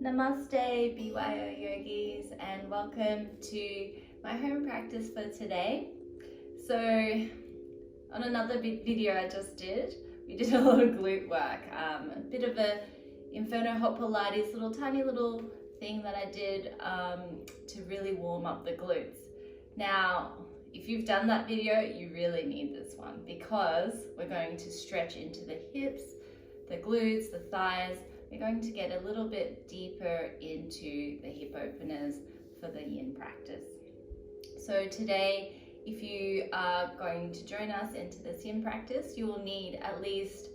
Namaste BYO yogis, and welcome to my home practice for today. So on another video I just did, we did a lot of glute work, a bit of a Inferno Hot Pilates, tiny little thing that I did to really warm up the glutes. Now, if you've done that video, you really need this one because we're going to stretch into the hips, the glutes, the thighs. We're going to get a little bit deeper into the hip openers for the yin practice. So today, if you are going to join us into this yin practice, you will need at least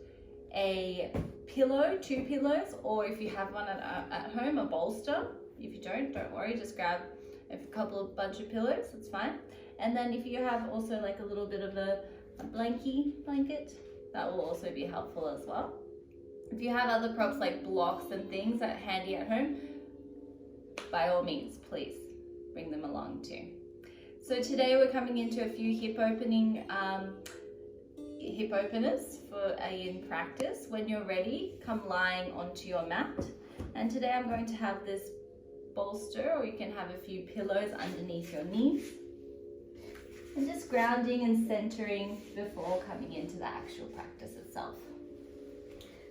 a pillow, 2 pillows, or if you have one at home, a bolster. If you don't worry, just grab a bunch of pillows, that's fine. And then if you have also like a little bit of a blanket, that will also be helpful as well. If you have other props like blocks and things that are handy at home, by all means, please bring them along too. So today we're coming into a few hip openers for a yin practice. When you're ready, come lying onto your mat. And today I'm going to have this bolster, or you can have a few pillows underneath your knees. And just grounding and centering before coming into the actual practice itself.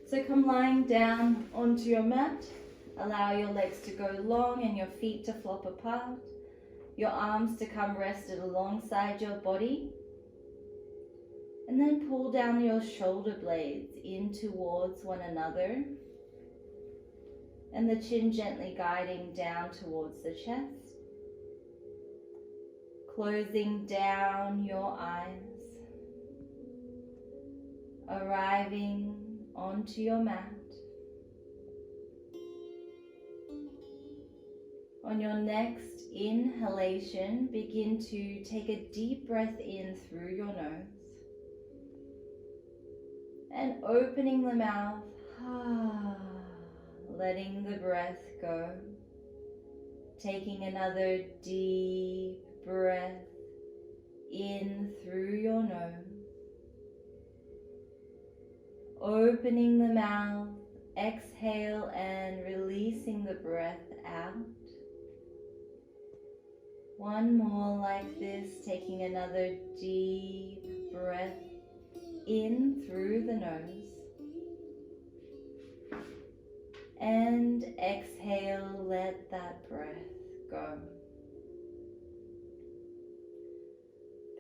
So come lying down onto your mat. Allow your legs to go long and your feet to flop apart. Your arms to come rested alongside your body. And then pull down your shoulder blades in towards one another. And the chin gently guiding down towards the chest. Closing down your eyes. Arriving onto your mat. On your next inhalation, begin to take a deep breath in through your nose. And opening the mouth, letting the breath go. Taking another deep breath in through your nose. Opening the mouth, exhale and releasing the breath out. One more like this, taking another deep breath in through the nose. And exhale, let that breath go.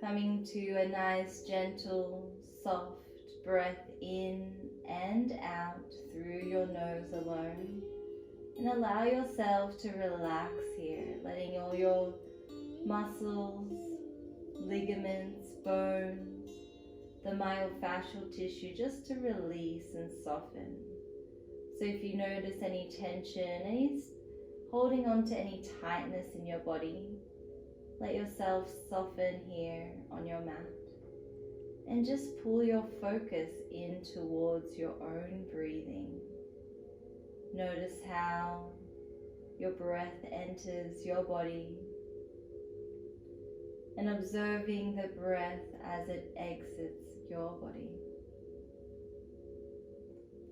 Coming to a nice, gentle, soft breath in and out through your nose alone, and allow yourself to relax here, letting all your muscles, ligaments, bones, the myofascial tissue just to release and soften. So if you notice any tension, any holding on to any tightness in your body, let yourself soften here on your mat. And just pull your focus in towards your own breathing. Notice how your breath enters your body and observing the breath as it exits your body.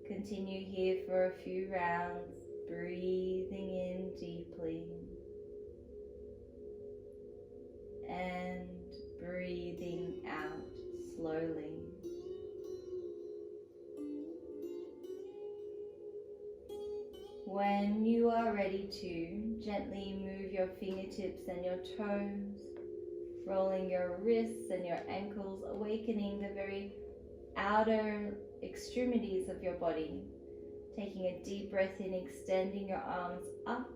Continue here for a few rounds, breathing in deeply and breathing out slowly. When you are ready to, gently move your fingertips and your toes, rolling your wrists and your ankles, awakening the very outer extremities of your body. Taking a deep breath in, extending your arms up,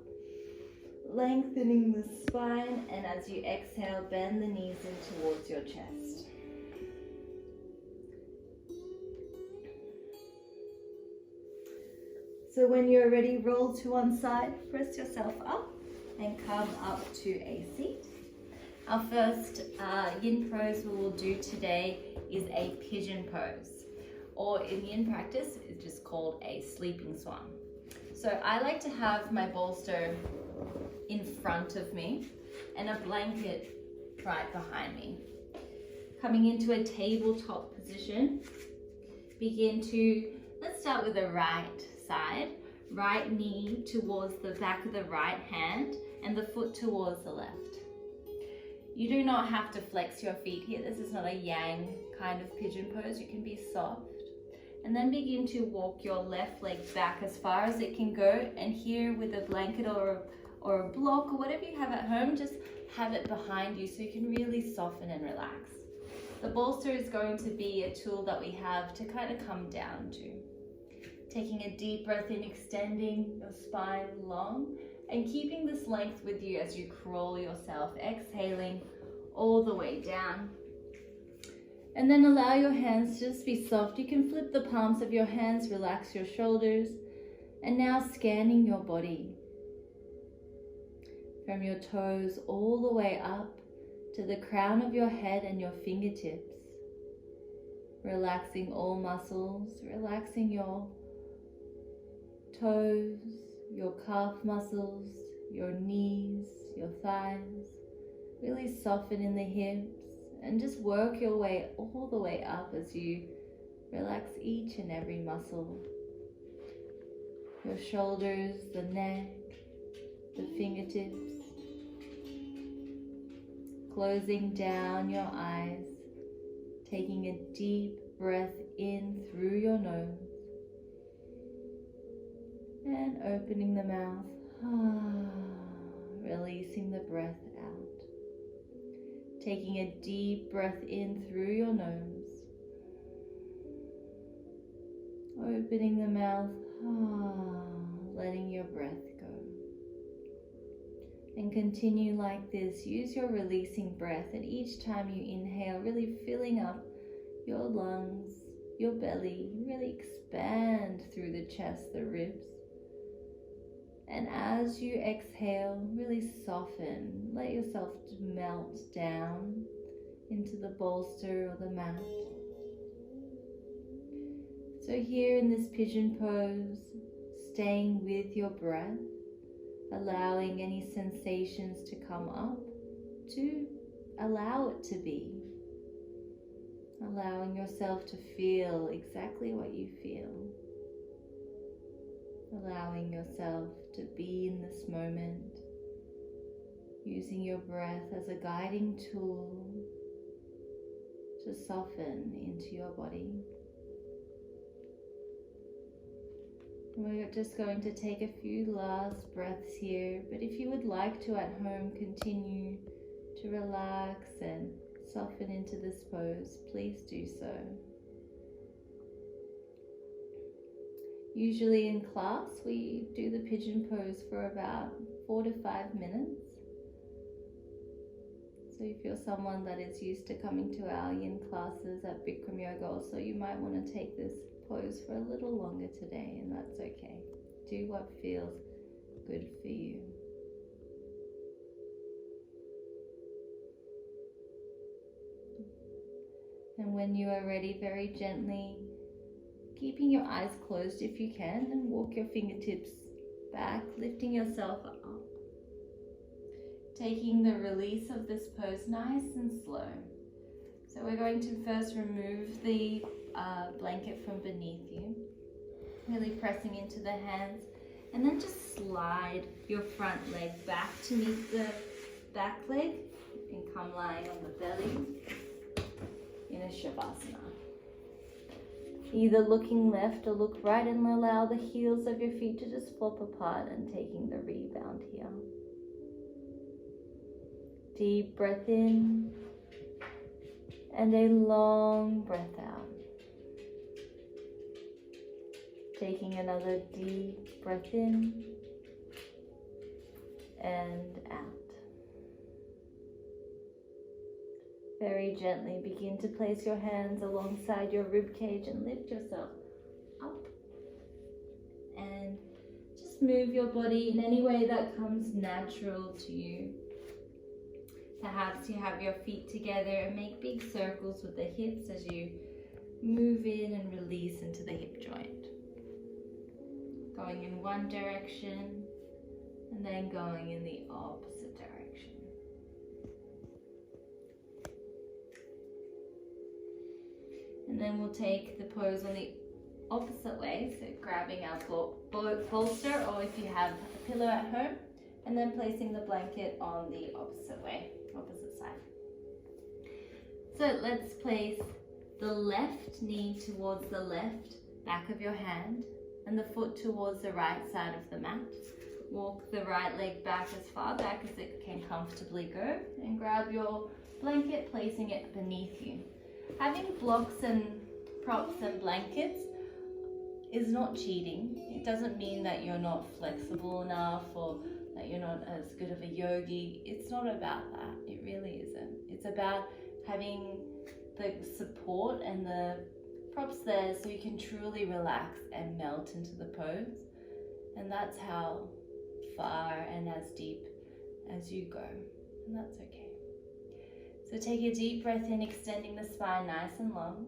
lengthening the spine, and as you exhale, bend the knees in towards your chest. So when you're ready, roll to one side, press yourself up and come up to a seat. Our first yin pose we will do today is a pigeon pose, or in yin practice, it's just called a sleeping swan. So I like to have my bolster in front of me and a blanket right behind me. Coming into a tabletop position, begin to, let's start with the right side. right knee towards the back of the right hand and the foot towards the left. You do not have to flex your feet here. This is not a yang kind of pigeon pose. You can be soft. And then begin to walk your left leg back as far as it can go. And here with a blanket or a block or whatever you have at home, just have it behind you so you can really soften and relax. The bolster is going to be a tool that we have to kind of come down to. Taking a deep breath in, extending your spine long and keeping this length with you as you crawl yourself, exhaling all the way down. And then allow your hands to just be soft. You can flip the palms of your hands, relax your shoulders, and now scanning your body from your toes all the way up to the crown of your head and your fingertips. Relaxing all muscles, relaxing your toes, your calf muscles, your knees, your thighs. Really soften in the hips and just work your way all the way up as you relax each and every muscle. Your shoulders, the neck, the fingertips. Closing down your eyes, taking a deep breath in through your nose and opening the mouth, releasing the breath out. Taking a deep breath in through your nose, opening the mouth, letting your breath go. And continue like this. Use your releasing breath, and each time you inhale, really filling up your lungs, your belly, really expand through the chest, the ribs. And as you exhale, really soften. Let yourself melt down into the bolster or the mat. So here in this pigeon pose, staying with your breath, allowing any sensations to come up, to allow it to be. Allowing yourself to feel exactly what you feel. Allowing yourself to be in this moment. Using your breath as a guiding tool to soften into your body. We're just going to take a few last breaths here, but if you would like to at home continue to relax and soften into this pose, please do so. Usually in class we do the pigeon pose for about 4 to 5 minutes. So if you're someone that is used to coming to our Yin classes at Bikram Yoga Oslo, you might want to take this pose for a little longer today, and that's okay. Do what feels good for you. And when you are ready, very gently, keeping your eyes closed if you can, and walk your fingertips back, lifting yourself up. Taking the release of this pose nice and slow. So we're going to first remove the blanket from beneath you, really pressing into the hands, and then just slide your front leg back to meet the back leg and come lying on the belly in a Shavasana. Either looking left or look right, and allow the heels of your feet to just flop apart and taking the rebound here. Deep breath in and a long breath out. Taking another deep breath in and out. Very gently begin to place your hands alongside your rib cage and lift yourself up. And just move your body in any way that comes natural to you. Perhaps you have your feet together and make big circles with the hips as you move in and release into the hip joint. Going in one direction and then going in the opposite direction. And then we'll take the pose on the opposite way, so grabbing our bolster, or if you have a pillow at home, and then placing the blanket on the opposite side. So let's place the left knee towards the left back of your hand and the foot towards the right side of the mat. Walk the right leg back as far back as it can comfortably go, and grab your blanket, placing it beneath you. Having blocks and props and blankets is not cheating. It doesn't mean that you're not flexible enough or that you're not as good of a yogi. It's not about that. It really isn't. It's about having the support and the props there so you can truly relax and melt into the pose. And that's how far and as deep as you go. And that's okay. So take a deep breath in, extending the spine nice and long.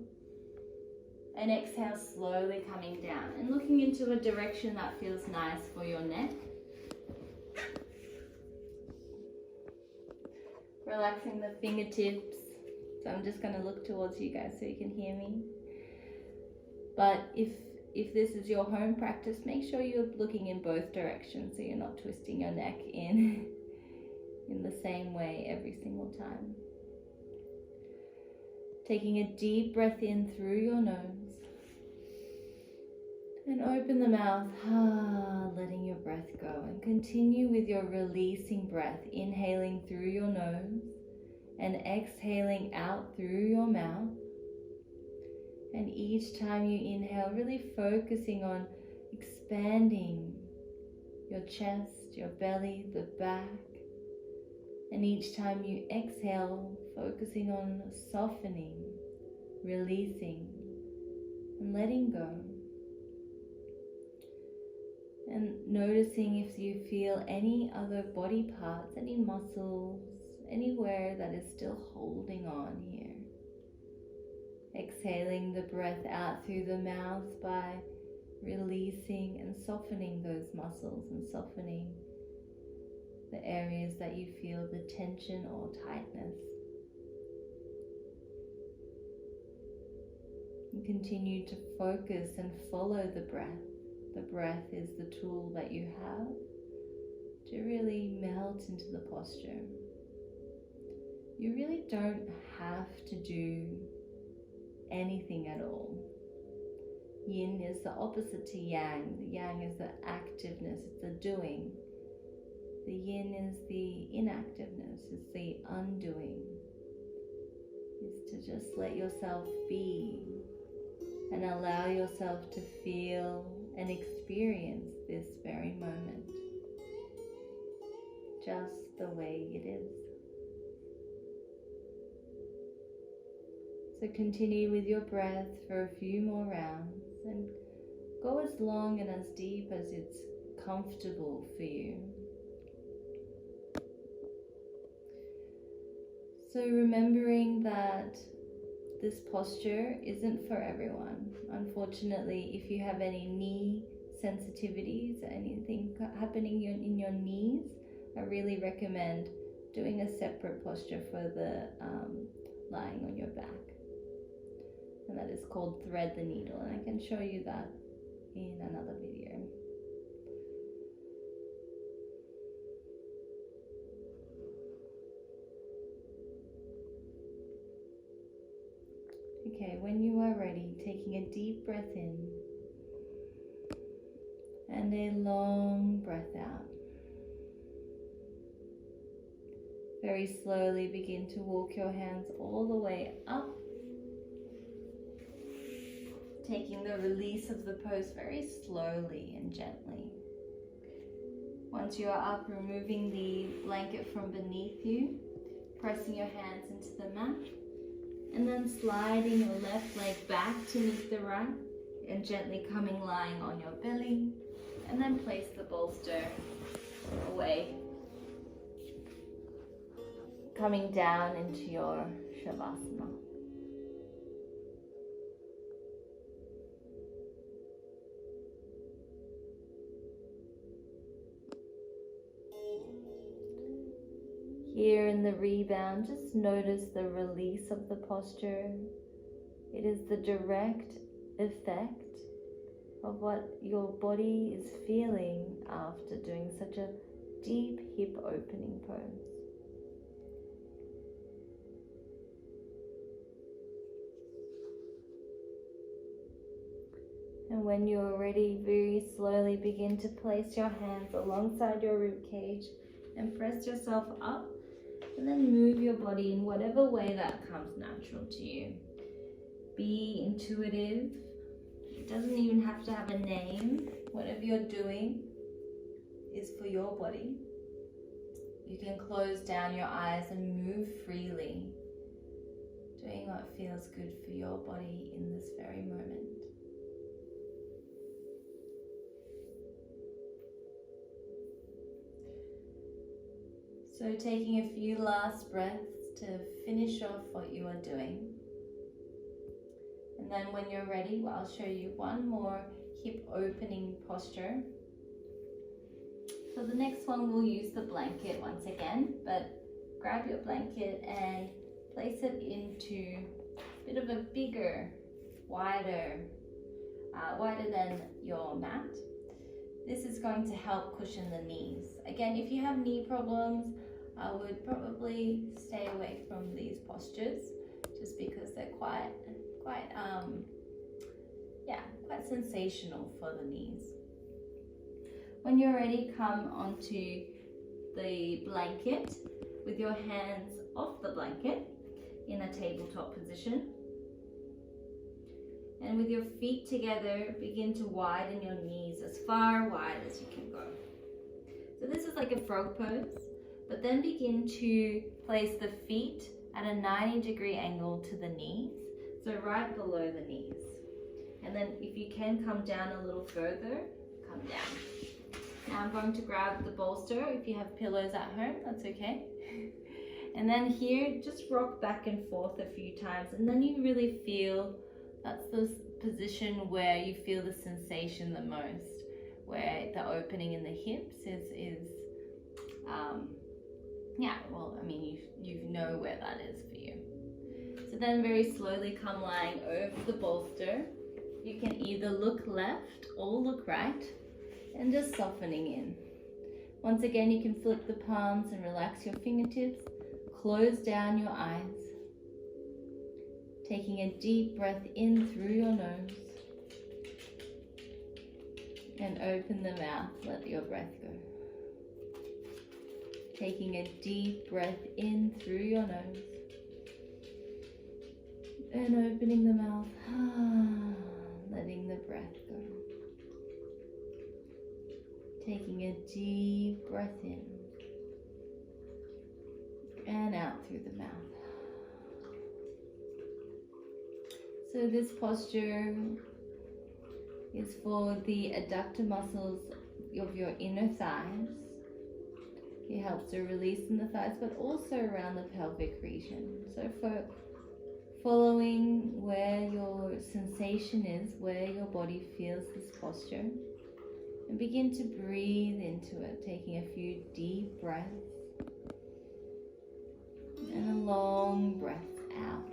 And exhale, slowly coming down and looking into a direction that feels nice for your neck. Relaxing the fingertips. So I'm just going to look towards you guys so you can hear me. But if this is your home practice, make sure you're looking in both directions so you're not twisting your neck in the same way every single time. Taking a deep breath in through your nose and open the mouth, letting your breath go, and continue with your releasing breath, inhaling through your nose and exhaling out through your mouth. And each time you inhale, really focusing on expanding your chest, your belly, the back. And each time you exhale, focusing on softening, releasing, and letting go. And noticing if you feel any other body parts, any muscles, anywhere that is still holding on here. Exhaling the breath out through the mouth by releasing and softening those muscles and softening the areas that you feel the tension or tightness. And continue to focus and follow the breath. The breath is the tool that you have to really melt into the posture. You really don't have to do anything at all. Yin is the opposite to yang. The yang is the activeness, it's the doing. The yin is the inactiveness, it's the undoing. It's to just let yourself be and allow yourself to feel and experience this very moment, just the way it is. So continue with your breath for a few more rounds and go as long and as deep as it's comfortable for you. So remembering that this posture isn't for everyone. Unfortunately, if you have any knee sensitivities, anything happening in your knees, I really recommend doing a separate posture for the lying on your back. And that is called thread the needle, and I can show you that in another video. Okay, when you are ready, taking a deep breath in and a long breath out. Very slowly begin to walk your hands all the way up, taking the release of the pose very slowly and gently. Once you are up, removing the blanket from beneath you, pressing your hands into the mat, and then sliding your left leg back to meet the right, and gently coming lying on your belly, and then place the bolster away, coming down into your Shavasana. Here in the rebound, just notice the release of the posture. It is the direct effect of what your body is feeling after doing such a deep hip opening pose. And when you're ready, very slowly begin to place your hands alongside your rib cage and press yourself up, and then move your body in whatever way that comes natural to you. Be intuitive. It doesn't even have to have a name. Whatever you're doing is for your body. You can close down your eyes and move freely, doing what feels good for your body in this very moment. So taking a few last breaths to finish off what you are doing. And then when you're ready, I'll show you one more hip opening posture. For the next one, we'll use the blanket once again, but grab your blanket and place it into a bit of a bigger, wider than your mat. This is going to help cushion the knees. Again, if you have knee problems, I would probably stay away from these postures just because they're quite sensational for the knees. When you're ready, come onto the blanket with your hands off the blanket in a tabletop position. And with your feet together, begin to widen your knees as far wide as you can go. So this is like a frog pose, but then begin to place the feet at a 90-degree angle to the knees, so right below the knees. And then if you can come down a little further, come down. Now I'm going to grab the bolster. If you have pillows at home, that's okay. And then here, just rock back and forth a few times, and then you really feel, that's the position where you feel the sensation the most, where the opening in the hips you know where that is for you. So then very slowly come lying over the bolster. You can either look left or look right, and just softening in. Once again, you can flick the palms and relax your fingertips. Close down your eyes. Taking a deep breath in through your nose. And open the mouth, let your breath go. Taking a deep breath in through your nose. And opening the mouth, letting the breath go. Taking a deep breath in. And out through the mouth. So this posture is for the adductor muscles of your inner thighs. It helps to release in the thighs, but also around the pelvic region. So for following where your sensation is, where your body feels this posture, and begin to breathe into it, taking a few deep breaths and a long breath out.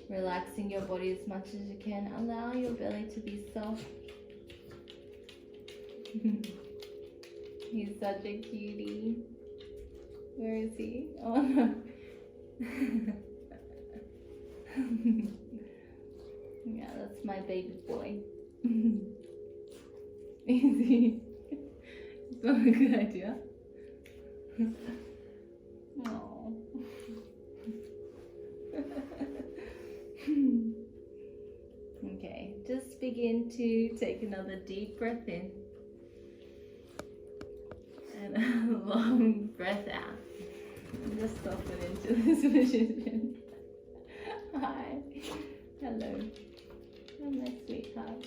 Relaxing your body as much as you can. Allow your belly to be soft. He's such a cutie. Where is he? Oh no. Yeah, that's my baby boy. Easy. It's not a good idea. Oh. Okay, just begin to take another deep breath in and a long breath out. And just soften into this position. Hi. Hello. Oh, my sweetheart.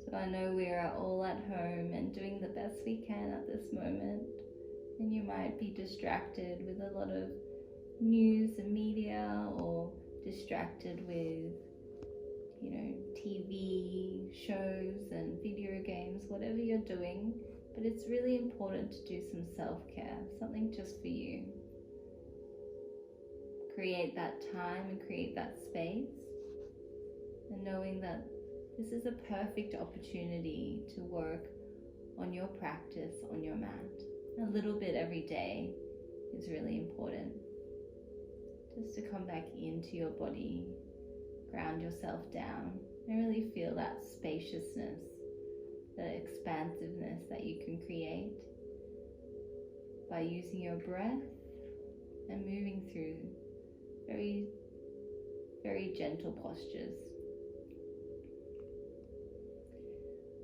So I know we are all at home and doing the best we can at this moment, and you might be distracted with a lot of news and media or distracted with, TV shows and video games, whatever you're doing. But it's really important to do some self-care, something just for you. Create that time and create that space, and knowing that this is a perfect opportunity to work on your practice, on your mat. A little bit every day is really important. Just to come back into your body, ground yourself down, and really feel that spaciousness, the expansiveness that you can create by using your breath and moving through very, very gentle postures.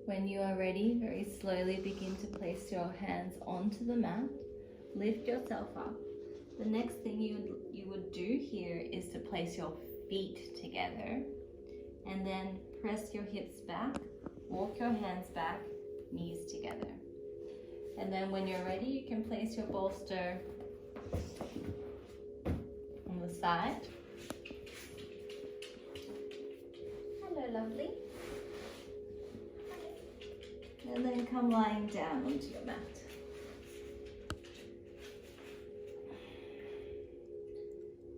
When you are ready, very slowly begin to place your hands onto the mat. Lift yourself up. The next thing you would do here is to place your feet together, and then press your hips back, walk your hands back, knees together. And then when you're ready, you can place your bolster on the side. Hello, lovely. And then come lying down onto your mat.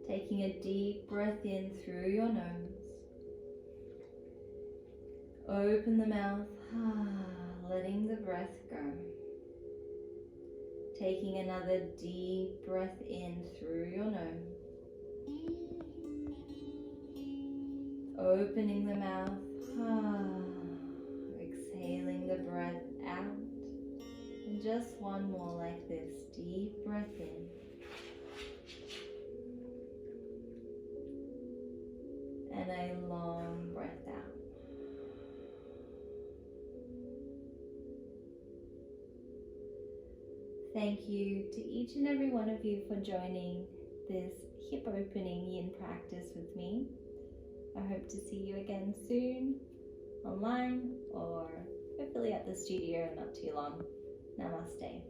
Taking a deep breath in through your nose. Open the mouth, letting the breath go. Taking another deep breath in through your nose. Opening the mouth, exhaling the breath out. And just one more like this, deep breath in. And a long breath out. Thank you to each and every one of you for joining this hip opening yin practice with me. I hope to see you again soon, online or hopefully at the studio not too long. Namaste.